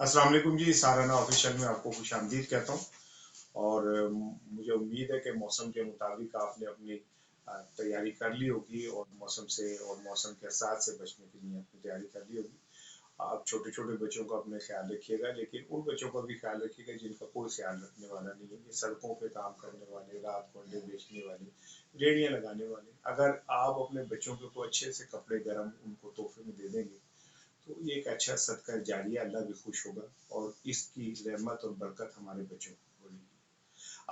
अस्सलाम वालेकुम जी, साराना ऑफिशियल में आपको खुशामदीद कहता हूँ। और मुझे उम्मीद है कि मौसम के मुताबिक आपने अपनी तैयारी कर ली होगी और मौसम से और मौसम के असर से बचने के लिए अपनी तैयारी कर ली होगी। आप छोटे छोटे बच्चों का अपने ख्याल रखिएगा, लेकिन उन बच्चों का भी ख्याल रखिएगा जिनका कोई ख्याल रखने वाला नहीं है। ये सड़कों पे काम करने वाले, रात को अंडे बेचने वाले, रेड़ियाँ लगाने वाले, अगर आप अपने बच्चों को अच्छे से कपड़े गर्म उनको तोहफे में दे देंगे तो ये एक अच्छा सदका जारिया, अल्लाह भी खुश होगा और इसकी रहमत और बरकत हमारे बच्चों को होगी।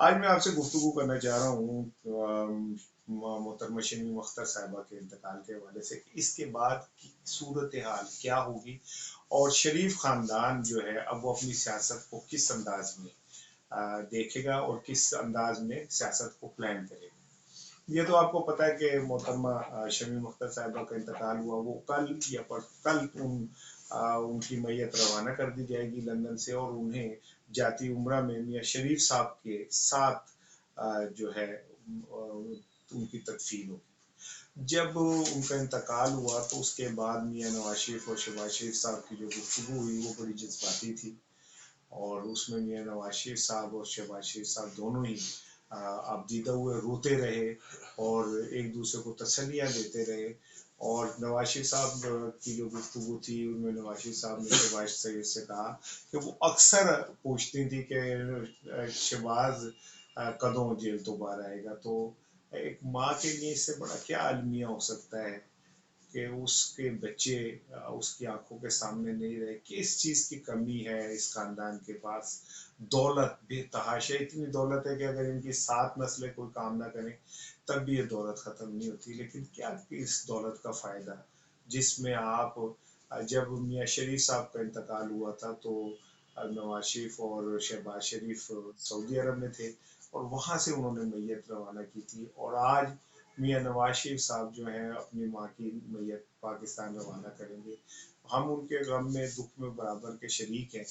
आज मैं आपसे गुफ्तगू करना चाह रहा हूँ मोहतरमा शमीम अख्तर साहिबा के इंतकाल के हवाले से, इसके बाद की सूरत हाल क्या होगी और शरीफ खानदान जो है अब वो अपनी सियासत को किस अंदाज में देखेगा और किस अंदाज में सियासत को प्लान करेगा। ये तो आपको पता है कि मोहतरमा शमीम अख्तर साहिबा का इंतकाल हुआ, वो कल या कल उनकी मैयत रवाना कर दी जाएगी लंदन से और उन्हें जाती उम्रा में मियाँ शरीफ साहब के साथ जो है उनकी तदफीन होगी। जब उनका इंतकाल हुआ तो उसके बाद मियाँ नवाज शरीफ और शहबाज शरीफ साहब की जो गुफ्तगू हुई वो बड़ी जज्बाती थी और उसमें मियाँ नवाज शरीफ साहब और शहबाज शरीफ साहब दोनों ही आबदीदा हुए, रोते रहे और एक दूसरे को तसल्लियाँ देते रहे। और नवाज शरीफ साहब की जो गुफ्तगू थी उनमें नवाज शरीफ साहब ने शहबाज शरीफ से कहा कि वो अक्सर पूछती थी कि शहबाज कदों जेल तो बाहर आएगा। तो एक माँ के लिए इससे बड़ा क्या अलमिया हो सकता है कि उसके बच्चे उसकी आंखों के सामने नहीं रहे। किस चीज की कमी है इस खानदान के पास? दौलत बेतहाशा, इतनी दौलत है कि अगर इनकी 7 नस्लें कोई काम ना करें तब भी ये दौलत खत्म नहीं होती। लेकिन क्या इस दौलत का फायदा जिसमें आप जब मियाँ शरीफ साहब का इंतकाल हुआ था तो नवाज शरीफ और शहबाज शरीफ सऊदी अरब में थे और वहां से उन्होंने मैयत रवाना की थी और आज मियाँ नवाज शरीफ साहब जो हैं अपनी माँ की मैयत पाकिस्तान रवाना करेंगे। हम उनके गम में दुख में बराबर के शरीक हैं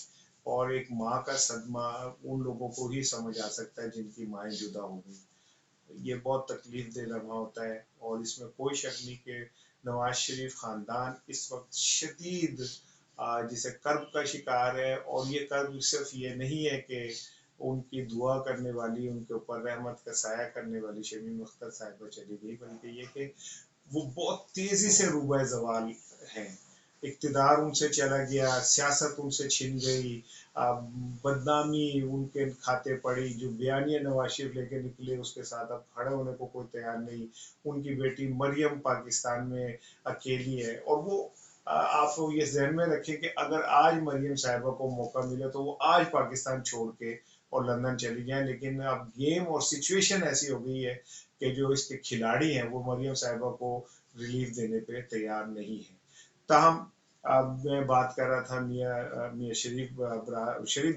और एक माँ का सदमा उन लोगों को ही समझ आ सकता है जिनकी माएँ जुदा हो गई। ये बहुत तकलीफ दे लम्हा होता है और इसमें कोई शक नहीं कि नवाज शरीफ खानदान इस वक्त शदीद जिसे कर्ब का शिकार है। और ये कर्ब सिर्फ ये नहीं है कि उनकी दुआ करने वाली, उनके ऊपर रहमत का साया करने वाली शमीम अख्तर साहिबा चली गई, बल्कि ये कि वो बहुत तेजी से रूबा जवाल हैं। इक्तदार उनसे चला गया, सियासत उनसे छिन गई, बदनामी उनके खाते पड़ी। जो बयानिया नवाज शरीफ लेके निकले उसके साथ अब खड़े होने को कोई तैयार नहीं। उनकी बेटी मरियम पाकिस्तान में अकेली है और वो आप ये जहन में रखें कि अगर आज मरियम साहिबा को मौका मिले तो वो आज पाकिस्तान छोड़ के और लंदन चली जाए। लेकिन अब गेम और सिचुएशन ऐसी हो गई है कि जो इसके खिलाड़ी हैं वो मरियम साहिबा को रिलीफ देने पे तैयार नहीं है। ताहम अब मैं बात कर रहा था मियाँ शरीफ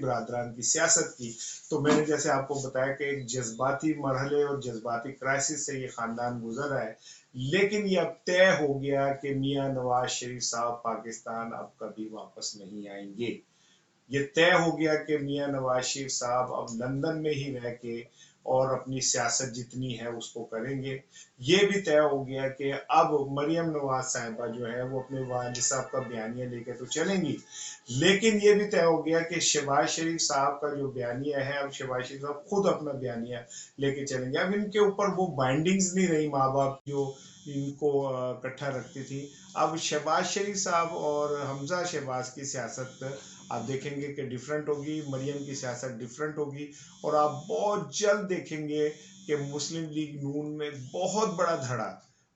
बरादरान की सियासत की। तो मैंने जैसे आपको बताया कि एक जज्बाती मरहले और जज्बाती क्राइसिस से ये खानदान गुजर रहा है, लेकिन ये अब तय हो गया कि मियाँ नवाज शरीफ साहब पाकिस्तान अब कभी वापस नहीं आएंगे। ये तय हो गया कि मियाँ नवाज शरीफ साहब अब लंदन में ही रह के और अपनी सियासत जितनी है उसको करेंगे। ये भी तय हो गया कि अब मरियम नवाज साहिबा जो है वो अपने वालिद साहब का बयानिया लेके तो चलेंगी, लेकिन ये भी तय हो गया कि शहबाज शरीफ साहब का जो बयानिया है अब शहबाज शरीफ साहब खुद अपना बयानिया लेके चलेंगे। अब इनके ऊपर वो बाइंडिंग्स नहीं रही माँ बाप जो इनको इकट्ठा रखती थी। अब शहबाज शरीफ साहब और हमजा शहबाज की सियासत आप देखेंगे कि डिफरेंट होगी, मरियम की सियासत डिफरेंट होगी और आप बहुत जल्द देखेंगे कि मुस्लिम लीग नून में बहुत बड़ा धड़ा,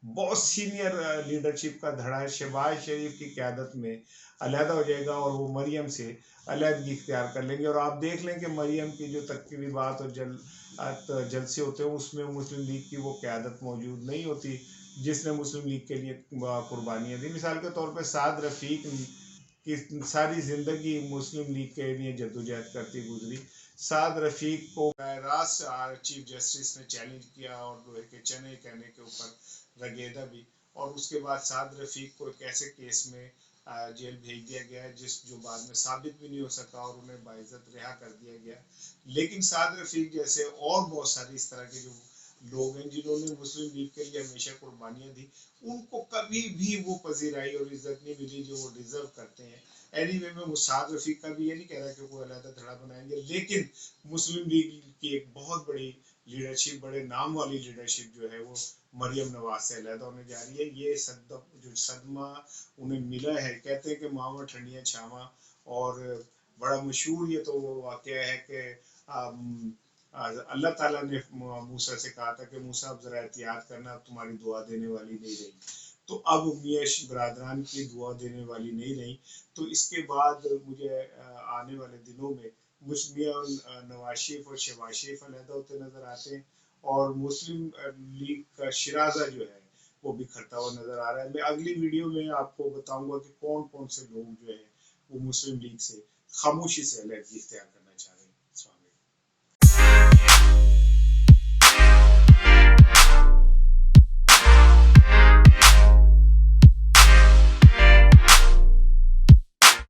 बहुत सीनियर लीडरशिप का धड़ा शहबाज शरीफ की क़यादत में अलहदा हो जाएगा और वो मरियम से अलहदगी इख्तियार कर लेंगे। और आप देख लें कि मरियम की जो तकरीबात और जलसे होते हैं उसमें मुस्लिम लीग की वो क़यादत मौजूद नहीं होती जिसने मुस्लिम लीग के लिए कुर्बानियाँ दी। मिसाल के तौर पर साद रफ़ीक की सारी ज़िंदगी मुस्लिम लीग के लिए जद्दोजहद करती गुजरी। साद रफ़ीक को रास्त चीफ जस्टिस ने चैलेंज किया और लोहे के चने कहने के ऊपर रगेदा भी, और उसके बाद साद रफ़ीक को एक ऐसे केस में जेल भेज दिया गया जिस जो बाद में साबित भी नहीं हो सका और उन्हें बाइज्जत रिहा कर दिया गया। लेकिन साद रफ़ीक जैसे और बहुत सारी इस तरह के जो लोग हैं जिन्होंने मुस्लिम लीग के लिए हमेशा कुर्बानियां दी, उनको कभी भी वो पजीराई और इज्जत नहीं मिली जो वो डिजर्व करते हैं। एनीवे मैं मुसाद रफीक का भी ये नहीं कह रहा कि कोई अलग धड़ा बनाएंगे, लेकिन मुस्लिम लीग की एक बहुत बड़ी लीडरशिप, बड़े नाम वाली लीडरशिप जो है वो मरियम नवाज से अलहदा होने जा रही है। ये जो सदमा उन्हें मिला है, कहते हैं कि मामा ठंडियां छावा, और बड़ा मशहूर ये तो वो वाकया है कि अल्लाह ताला ने मूसा से कहा था कि मूसा अब जरा एहतियात करना, अब तुम्हारी दुआ देने वाली नहीं रही। तो अब मियाँ बरादरान की दुआ देने वाली नहीं रही। तो इसके बाद मुझे आने वाले दिनों में मियाँ नवाज शरीफ और शहबाज शरीफ अलहदा होते नजर आते हैं, और मुस्लिम लीग का शिराजा जो है वो बिखरता हुआ नजर आ रहा है। मैं अगली वीडियो में आपको बताऊंगा कि कौन कौन से लोग जो है वो मुस्लिम लीग से खामोशी से अलग इख्तियार करते हैं।